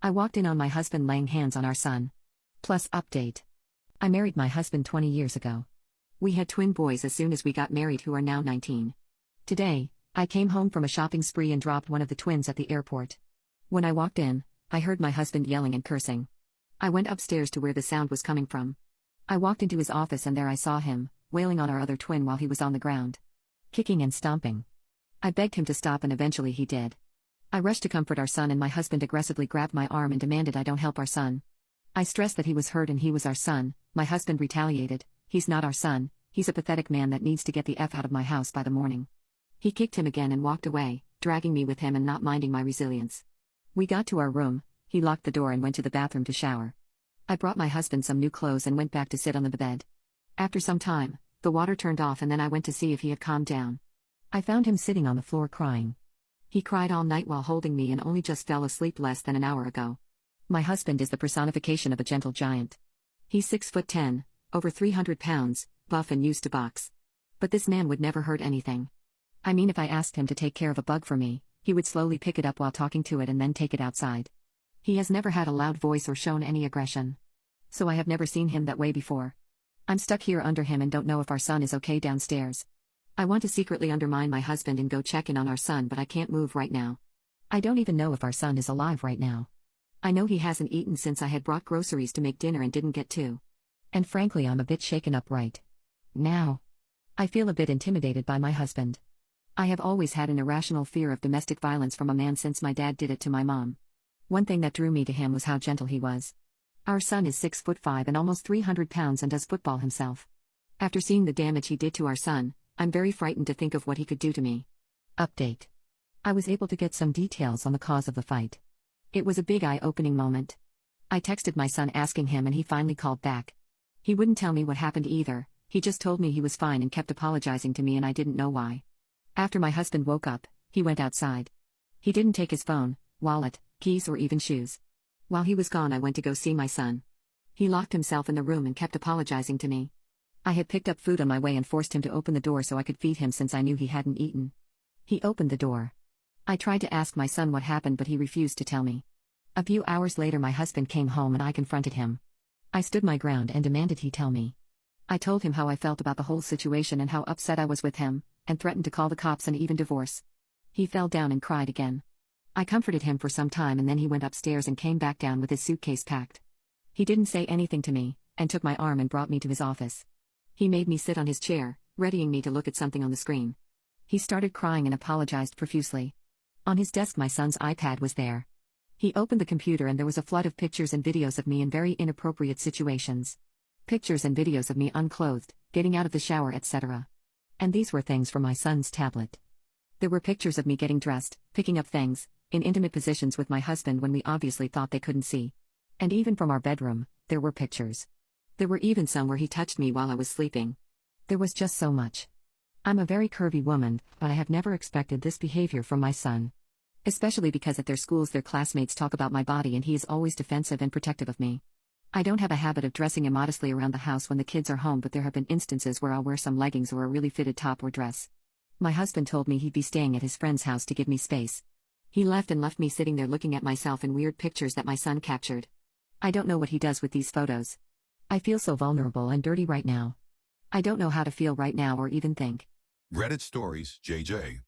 I walked in on my husband laying hands on our son. Plus update. I married my husband 20 years ago. We had twin boys as soon as we got married who are now 19. Today, I came home from a shopping spree and dropped one of the twins at the airport. When I walked in, I heard my husband yelling and cursing. I went upstairs to where the sound was coming from. I walked into his office and there I saw him, wailing on our other twin while he was on the ground, kicking and stomping. I begged him to stop and eventually he did. I rushed to comfort our son and my husband aggressively grabbed my arm and demanded I don't help our son. I stressed that he was hurt and he was our son. My husband retaliated, "He's not our son, he's a pathetic man that needs to get the F out of my house by the morning." He kicked him again and walked away, dragging me with him and not minding my resilience. We got to our room, he locked the door and went to the bathroom to shower. I brought my husband some new clothes and went back to sit on the bed. After some time, the water turned off and then I went to see if he had calmed down. I found him sitting on the floor crying. He cried all night while holding me and only just fell asleep less than an hour ago. My husband is the personification of a gentle giant. He's 6'10", over 300 pounds, buff and used to box. But this man would never hurt anything. I mean, if I asked him to take care of a bug for me, he would slowly pick it up while talking to it and then take it outside. He has never had a loud voice or shown any aggression. So I have never seen him that way before. I'm stuck here under him and don't know if our son is okay downstairs. I want to secretly undermine my husband and go check in on our son, but I can't move right now. I don't even know if our son is alive right now. I know he hasn't eaten since I had brought groceries to make dinner and didn't get to. And frankly, I'm a bit shaken up right now. I feel a bit intimidated by my husband. I have always had an irrational fear of domestic violence from a man since my dad did it to my mom. One thing that drew me to him was how gentle he was. Our son is 6'5" and almost 300 pounds and does football himself. After seeing the damage he did to our son, I'm very frightened to think of what he could do to me. Update. I was able to get some details on the cause of the fight. It was a big eye-opening moment. I texted my son asking him and he finally called back. He wouldn't tell me what happened either, he just told me he was fine and kept apologizing to me and I didn't know why. After my husband woke up, he went outside. He didn't take his phone, wallet, keys or even shoes. While he was gone I went to go see my son. He locked himself in the room and kept apologizing to me. I had picked up food on my way and forced him to open the door so I could feed him since I knew he hadn't eaten. He opened the door. I tried to ask my son what happened but he refused to tell me. A few hours later my husband came home and I confronted him. I stood my ground and demanded he tell me. I told him how I felt about the whole situation and how upset I was with him, and threatened to call the cops and even divorce. He fell down and cried again. I comforted him for some time and then he went upstairs and came back down with his suitcase packed. He didn't say anything to me, and took my arm and brought me to his office. He made me sit on his chair, readying me to look at something on the screen. He started crying and apologized profusely. On his desk my son's iPad was there. He opened the computer and there was a flood of pictures and videos of me in very inappropriate situations. Pictures and videos of me unclothed, getting out of the shower, etc. And these were things from my son's tablet. There were pictures of me getting dressed, picking up things, in intimate positions with my husband when we obviously thought they couldn't see. And even from our bedroom, there were pictures. There were even some where he touched me while I was sleeping. There was just so much. I'm a very curvy woman, but I have never expected this behavior from my son. Especially because at their schools their classmates talk about my body and he is always defensive and protective of me. I don't have a habit of dressing immodestly around the house when the kids are home, but there have been instances where I'll wear some leggings or a really fitted top or dress. My husband told me he'd be staying at his friend's house to give me space. He left and left me sitting there looking at myself in weird pictures that my son captured. I don't know what he does with these photos. I feel so vulnerable and dirty right now. I don't know how to feel right now or even think. Reddit Stories, JJ.